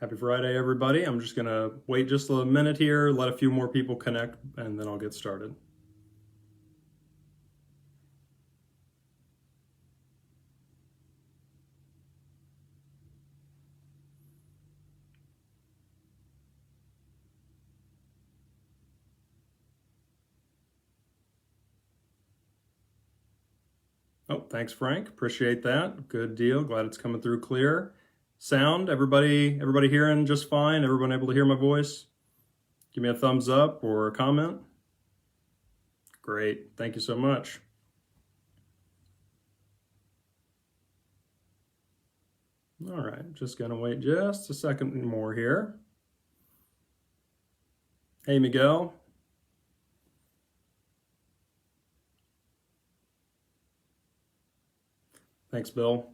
Happy Friday, everybody. I'm just going to wait just a minute here, let a few more people connect, and then I'll get started. Oh, thanks, Frank. Appreciate that. Good deal. Glad it's coming through clear. Sound, everybody hearing just fine? Everyone able to hear my voice? Give me a thumbs up or a comment. Great. Thank you so much. All right, just gonna wait just a second more here. Hey, Miguel. Thanks, Bill.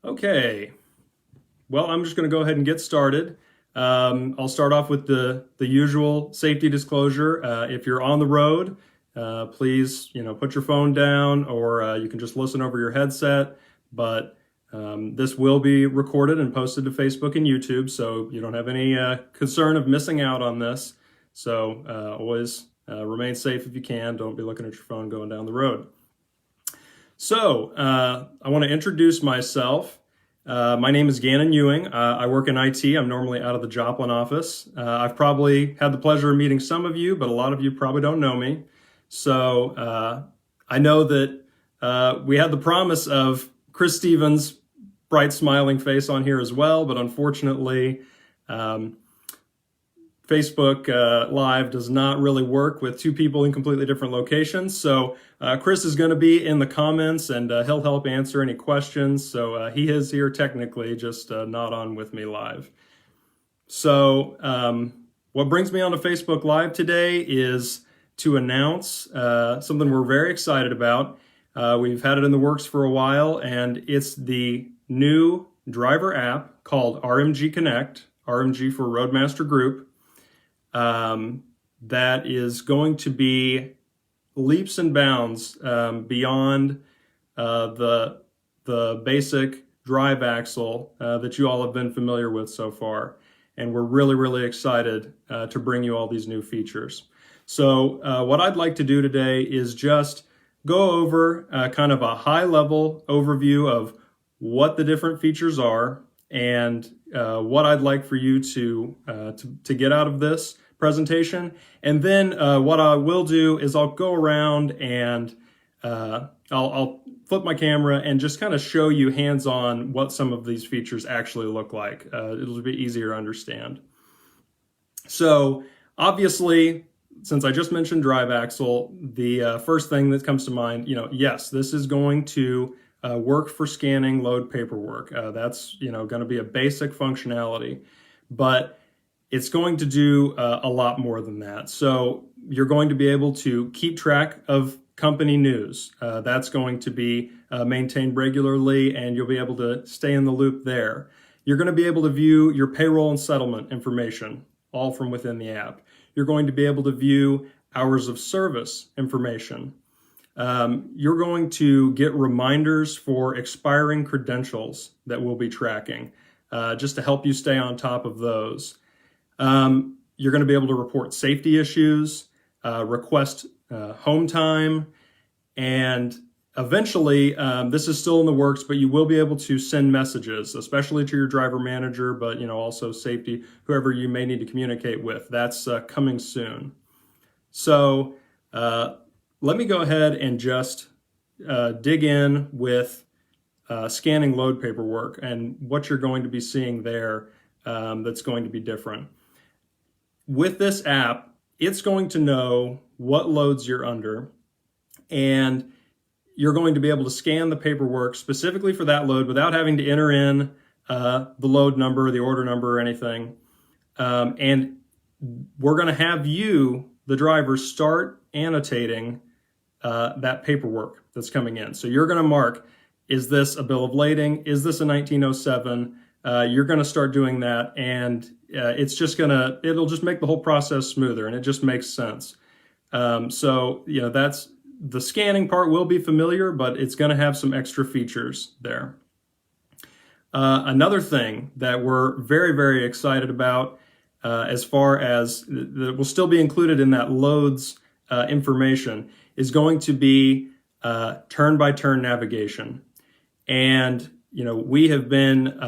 Okay, well, I'm just going to go ahead and get started. I'll start off with the usual safety disclosure. If you're on the road, please, put your phone down, or you can just listen over your headset. But this will be recorded and posted to Facebook and YouTube, so you don't have any concern of missing out on this. So always remain safe if you can. Don't be looking at your phone going down the road. So I want to introduce myself. My name is Gannon Ewing. I work in IT. I'm normally out of the Joplin office. I've probably had the pleasure of meeting some of you, but a lot of you probably don't know me. So I know that we had the promise of Chris Stevens' bright smiling face on here as well, but unfortunately, Facebook Live does not really work with two people in completely different locations. So Chris is going to be in the comments, and he'll help answer any questions. So he is here technically, just not on with me live. So what brings me onto Facebook Live today is to announce something we're very excited about. We've had it in the works for a while, and it's the new driver app called RMGconnect, RMG for Roadmaster Group. That is going to be leaps and bounds beyond the basic drive axle that you all have been familiar with so far. And we're really, really excited to bring you all these new features. So what I'd like to do today is just go over kind of a high-level overview of what the different features are and what I'd like for you to get out of this presentation. And then what I will do is I'll go around and I'll flip my camera and just kind of show you hands-on what some of these features actually look like. It'll be easier to understand. So obviously, since I just mentioned drive axle, the first thing that comes to mind, yes, this is going to work for scanning load paperwork. That's going to be a basic functionality, but it's going to do a lot more than that. So you're going to be able to keep track of company news. That's going to be maintained regularly, and you'll be able to stay in the loop there. You're going to be able to view your payroll and settlement information, all from within the app. You're going to be able to view hours of service information. You're going to get reminders for expiring credentials that we'll be tracking, just to help you stay on top of those. You're going to be able to report safety issues, request home time, and eventually, this is still in the works, but you will be able to send messages, especially to your driver manager, but also safety, whoever you may need to communicate with. That's coming soon. So let me go ahead and just dig in with scanning load paperwork and what you're going to be seeing there that's going to be different. With this app, it's going to know what loads you're under, and you're going to be able to scan the paperwork specifically for that load without having to enter in the load number, the order number, or anything. And we're going to have you, the driver, start annotating that paperwork that's coming in. So you're going to mark, is this a bill of lading? Is this a 1907? You're going to start doing that, and it'll just make the whole process smoother, and it just makes sense. So that's the scanning part will be familiar, but it's going to have some extra features there. Another thing that we're very, very excited about, as far as that will still be included in that loads information, is going to be turn-by-turn navigation. And we have been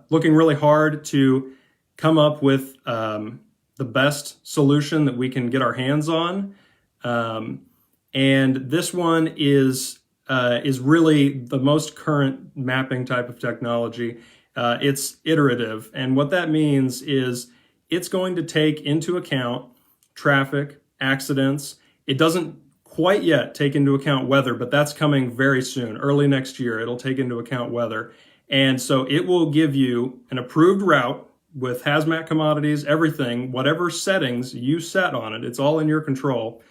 looking really hard to come up with the best solution that we can get our hands on. And this one is really the most current mapping type of technology. It's iterative, and what that means is it's going to take into account traffic, accidents. It doesn't quite yet take into account weather, but that's coming very soon. Early next year, it'll take into account weather. And so it will give you an approved route with hazmat commodities, everything, whatever settings you set on it, it's all in your control,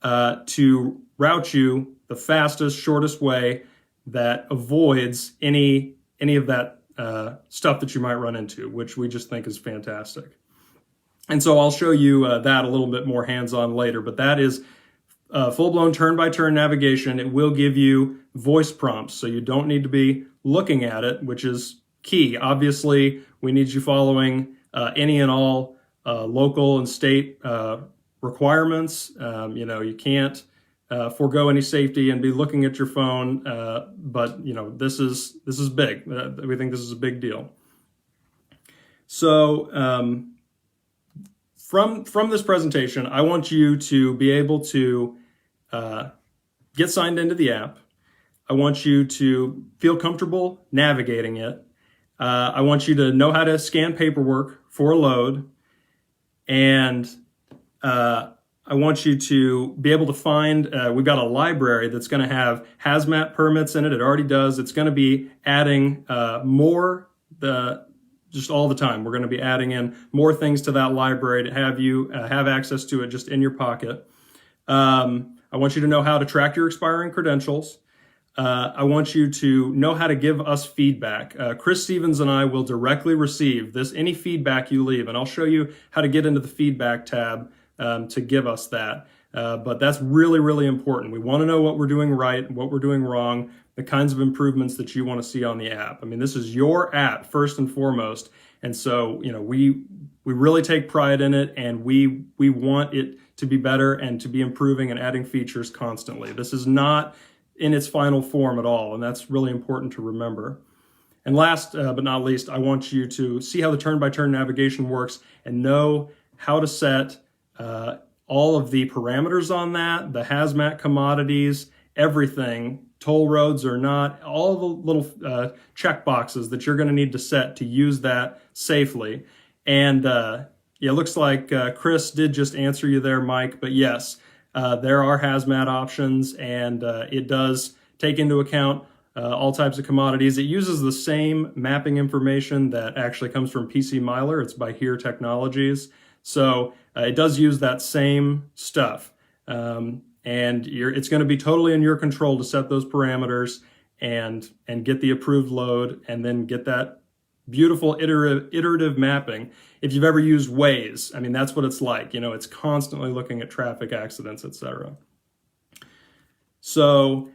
to route you the fastest, shortest way that avoids any of that stuff that you might run into, which we just think is fantastic. And so I'll show you that a little bit more hands-on later, but that is full-blown turn-by-turn navigation. It will give you voice prompts, so you don't need to be looking at it, which is key. Obviously, we need you following any and all local and state requirements. You can't forego any safety and be looking at your phone, but this is big. We think this is a big deal. So from this presentation, I want you to be able to get signed into the app. I want you to feel comfortable navigating it. I want you to know how to scan paperwork for a load, and I want you to be able to find, we've got a library that's going to have hazmat permits in it. It already does. It's going to be adding more just all the time. We're going to be adding in more things to that library to have you have access to it just in your pocket. I want you to know how to track your expiring credentials. I want you to know how to give us feedback. Chris Stevens and I will directly receive any feedback you leave, and I'll show you how to get into the feedback tab to give us that. But that's really, really important. We want to know what we're doing right, what we're doing wrong, the kinds of improvements that you want to see on the app. I mean, this is your app first and foremost, and so we really take pride in it, and we want it to be better and to be improving and adding features constantly. This is not in its final form at all, and that's really important to remember. And last but not least, I want you to see how the turn-by-turn navigation works and know how to set all of the parameters on that, the hazmat commodities, everything, toll roads or not, all the little check boxes that you're going to need to set to use that safely. And it looks like Chris did just answer you there, Mike, but yes, there are hazmat options, and it does take into account all types of commodities. It uses the same mapping information that actually comes from PC Miler. It's by Here Technologies. So it does use that same stuff. And it's going to be totally in your control to set those parameters and get the approved load, and then get that beautiful iterative mapping. If you've ever used Waze, I mean, that's what it's like. It's constantly looking at traffic accidents, etc. So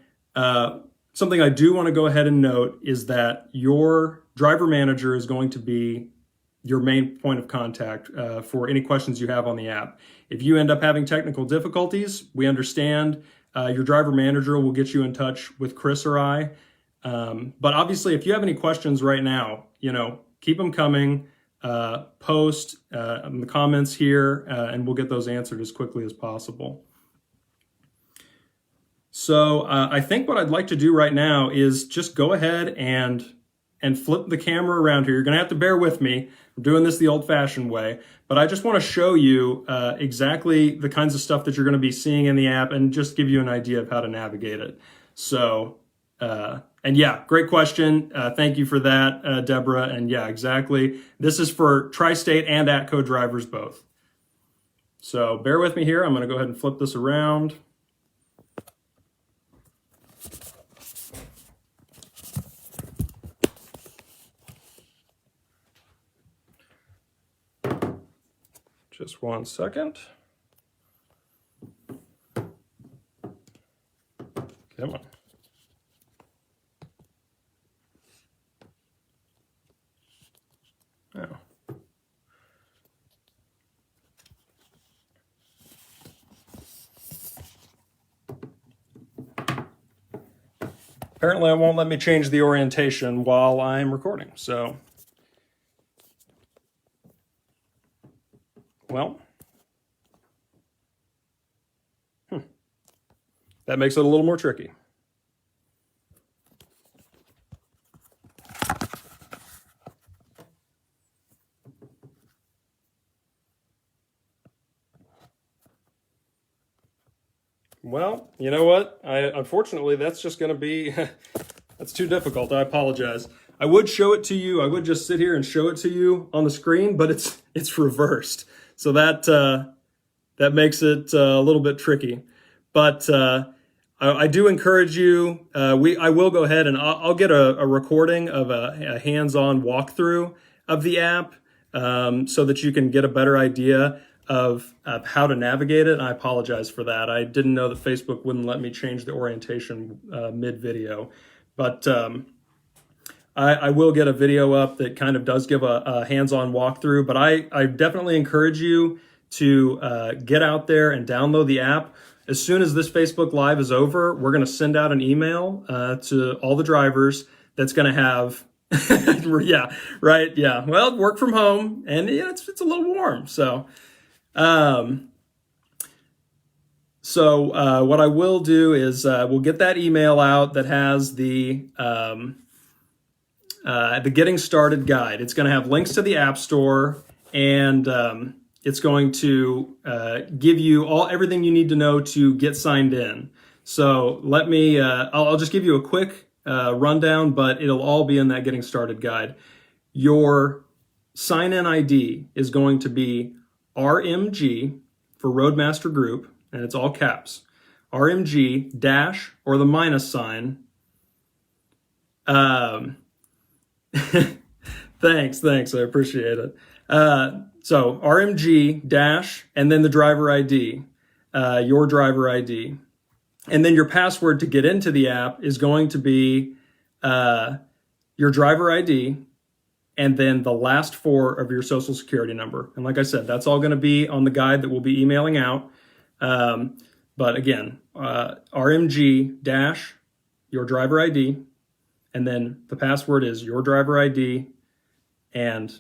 something I do want to go ahead and note is that your driver manager is going to be your main point of contact for any questions you have on the app. If you end up having technical difficulties, we understand. Your driver manager will get you in touch with Chris or I. But obviously, if you have any questions right now, keep them coming. Post in the comments here, and we'll get those answered as quickly as possible. So I think what I'd like to do right now is just go ahead and flip the camera around here. You're going to have to bear with me. I'm doing this the old-fashioned way, but I just want to show you exactly the kinds of stuff that you're going to be seeing in the app, and just give you an idea of how to navigate it. So, and yeah, great question. Thank you for that, Deborah. And yeah, exactly. This is for Tri-State and ATCO drivers both. So bear with me here. I'm going to go ahead and flip this around. Just 1 second. Come on. apparently it won't let me change the orientation while I'm recording. So, well, that makes it a little more tricky. Well, you know what? Unfortunately, that's just going to be, that's too difficult. I apologize. I would show it to you. I would just sit here and show it to you on the screen, but it's reversed. So that makes it a little bit tricky. But I do encourage you, I will go ahead and I'll get a recording of a hands-on walkthrough of the app so that you can get a better idea of how to navigate it. And I apologize for that. I didn't know that Facebook wouldn't let me change the orientation mid-video. But I will get a video up that kind of does give a hands-on walkthrough. But I definitely encourage you to get out there and download the app. As soon as this Facebook Live is over, we're going to send out an email to all the drivers that's going to have, yeah, right, yeah. Well, work from home, and yeah, it's a little warm, so. What I will do is we'll get that email out that has the Getting Started guide. It's going to have links to the App Store, and it's going to give you everything you need to know to get signed in. So let me, I'll just give you a quick rundown, but it'll all be in that Getting Started guide. Your sign-in ID is going to be RMG for Roadmaster Group, and it's all caps. RMG dash or the minus sign. Thanks, I appreciate it. So RMG dash and then the driver ID, your driver ID. And then your password to get into the app is going to be your driver ID and then the last 4 of your social security number. And like I said, that's all going to be on the guide that we'll be emailing out. But again, RMG dash your driver ID, and then the password is your driver ID and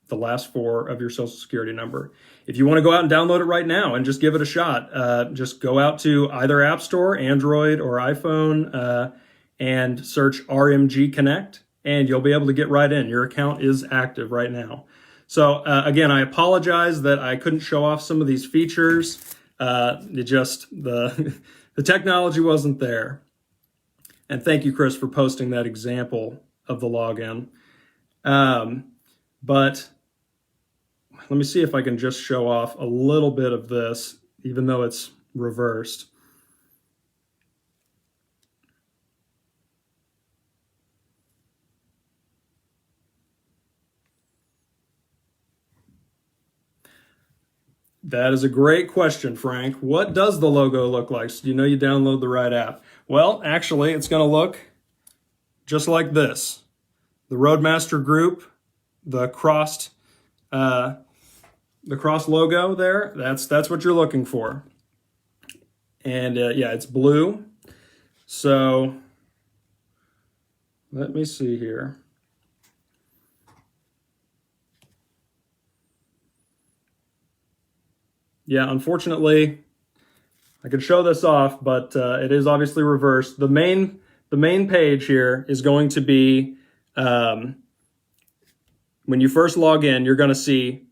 the last 4 of your social security number. If you want to go out and download it right now and just give it a shot, just go out to either App Store, Android or iPhone, and search RMGconnect, and you'll be able to get right in. Your account is active right now. So again, I apologize that I couldn't show off some of these features. The technology wasn't there. And thank you, Chris, for posting that example of the login. But let me see if I can just show off a little bit of this, even though it's reversed. That is a great question, Frank. What does the logo look like so you know you download the right app? Well, actually, it's going to look just like this. The Roadmaster Group, the crossed logo there, that's what you're looking for. And yeah, it's blue. So let me see here. Yeah, unfortunately, I could show this off, but it is obviously reversed. The main page here is going to be, when you first log in, you're going to see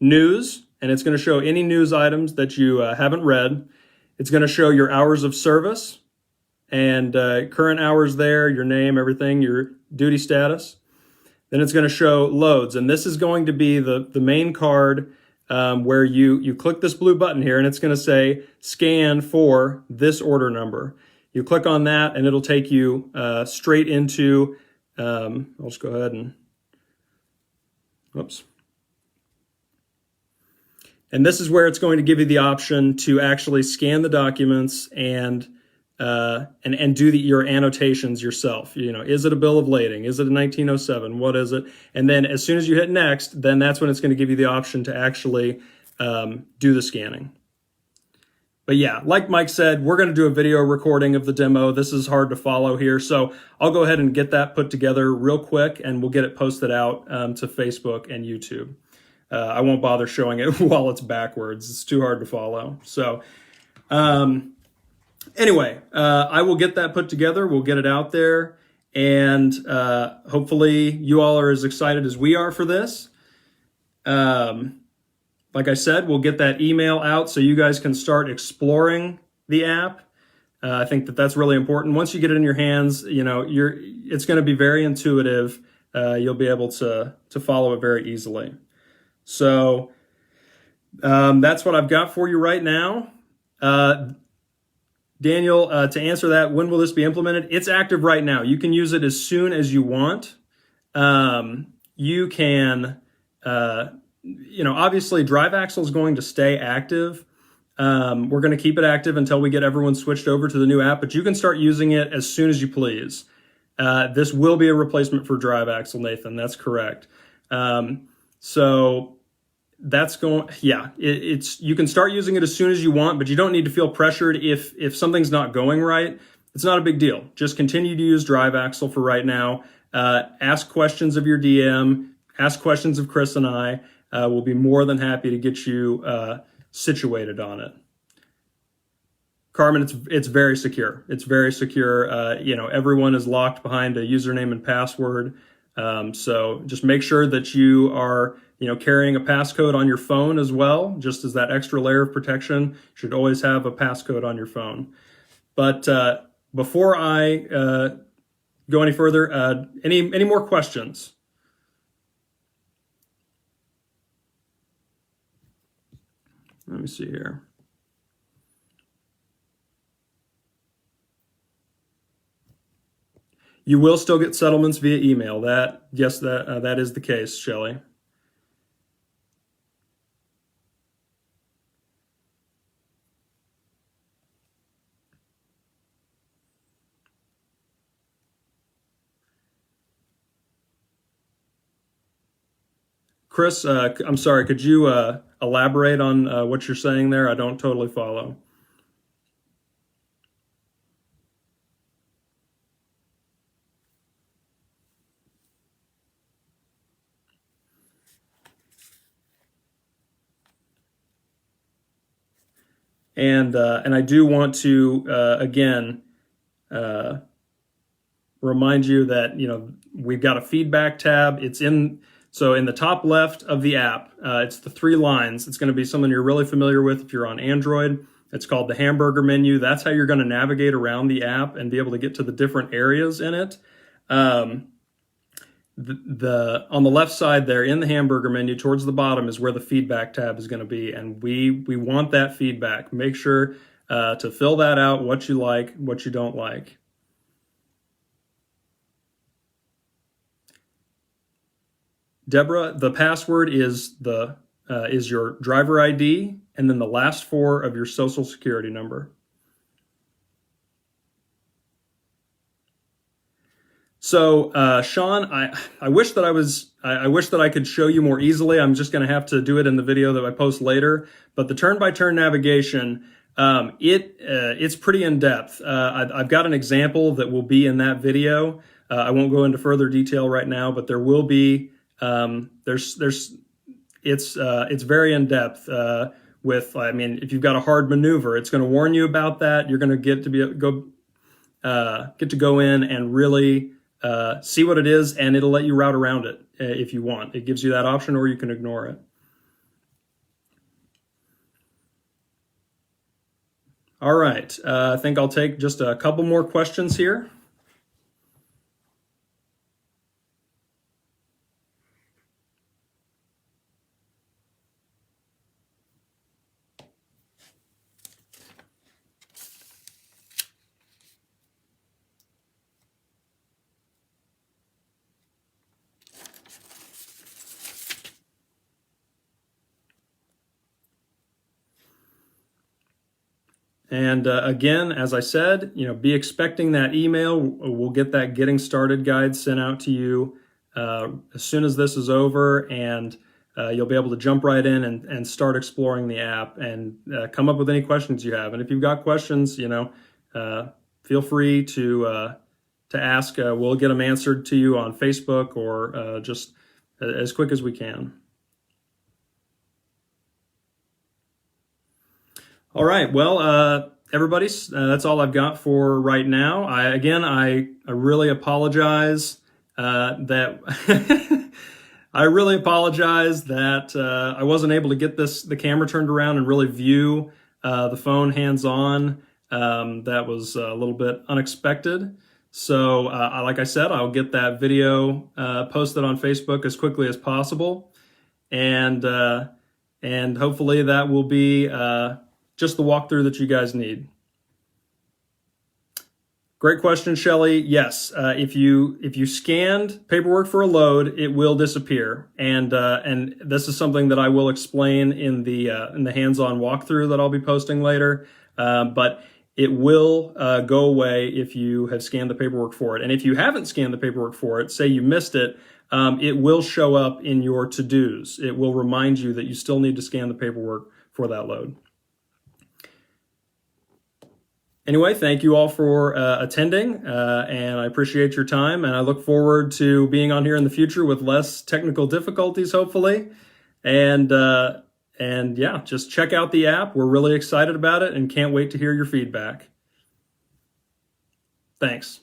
news, and it's going to show any news items that you haven't read. It's going to show your hours of service and current hours there, your name, everything, your duty status. Then it's going to show loads, and this is going to be the main card where you click this blue button here, and it's going to say scan for this order number. You click on that, and it'll take you straight into, I'll just go ahead and, whoops. And this is where it's going to give you the option to actually scan the documents and do your annotations yourself. You know, is it a bill of lading? Is it a 1907? What is it? And then as soon as you hit next, then that's when it's going to give you the option to actually do the scanning. But yeah, like Mike said, we're going to do a video recording of the demo. This is hard to follow here, so I'll go ahead and get that put together real quick, and we'll get it posted out to Facebook and YouTube. I won't bother showing it while it's backwards. It's too hard to follow. So anyway, I will get that put together. We'll get it out there, and hopefully you all are as excited as we are for this. Like I said, we'll get that email out so you guys can start exploring the app. I think that that's really important. Once you get it in your hands, it's going to be very intuitive. You'll be able to follow it very easily. So that's what I've got for you right now. Daniel, to answer that, when will this be implemented? It's active right now. You can use it as soon as you want. You can... obviously Drive Axle is going to stay active. We're going to keep it active until we get everyone switched over to the new app, but you can start using it as soon as you please. This will be a replacement for Drive Axle, Nathan. That's correct. So that's going, you can start using it as soon as you want, but you don't need to feel pressured if something's not going right. It's not a big deal. Just continue to use Drive Axle for right now. Ask questions of your DM, ask questions of Chris and I. We'll be more than happy to get you situated on it. Carmen, it's very secure. It's very secure. Everyone is locked behind a username and password. So just make sure that you are, carrying a passcode on your phone as well, just as that extra layer of protection. You should always have a passcode on your phone. But before I go any further, any more questions? Let me see here. You will still get settlements via email. That is the case, Shelley. Chris, I'm sorry, could you elaborate on what you're saying there? I don't totally follow. And I do want to, again, remind you that, we've got a feedback tab. So in the top left of the app, it's the 3 lines. It's going to be something you're really familiar with if you're on Android. It's called the hamburger menu. That's how you're going to navigate around the app and be able to get to the different areas in it. On the left side there in the hamburger menu towards the bottom is where the feedback tab is going to be. And we want that feedback. Make sure to fill that out, what you like, what you don't like. Deborah, the password is your driver ID and then the last 4 of your social security number. So, Sean, I wish that I could show you more easily. I'm just going to have to do it in the video that I post later. But the turn-by-turn navigation, it's pretty in depth. I've got an example that will be in that video. I won't go into further detail right now, but there will be. It's very in depth. If you've got a hard maneuver, it's going to warn you about that. You're going to get to go in and really see what it is, and it'll let you route around it if you want. It gives you that option, or you can ignore it. All right, I think I'll take just a couple more questions here. And again, as I said, be expecting that email. We'll get that getting started guide sent out to you as soon as this is over. And you'll be able to jump right in and start exploring the app and come up with any questions you have. And if you've got questions, feel free to ask. We'll get them answered to you on Facebook or just as quick as we can. All right, well, everybody, that's all I've got for right now. I really apologize that I really apologize that I wasn't able to get the camera turned around and really view the phone hands-on. That was a little bit unexpected. So like I said, I'll get that video posted on Facebook as quickly as possible. And hopefully that will be just the walkthrough that you guys need. Great question, Shelley. Yes, if you scanned paperwork for a load, it will disappear, and this is something that I will explain in the hands-on walkthrough that I'll be posting later. But it will go away if you have scanned the paperwork for it, and if you haven't scanned the paperwork for it, say you missed it, it will show up in your to-dos. It will remind you that you still need to scan the paperwork for that load. Anyway, thank you all for attending, and I appreciate your time, and I look forward to being on here in the future with less technical difficulties, hopefully. And yeah, just check out the app. We're really excited about it and can't wait to hear your feedback. Thanks.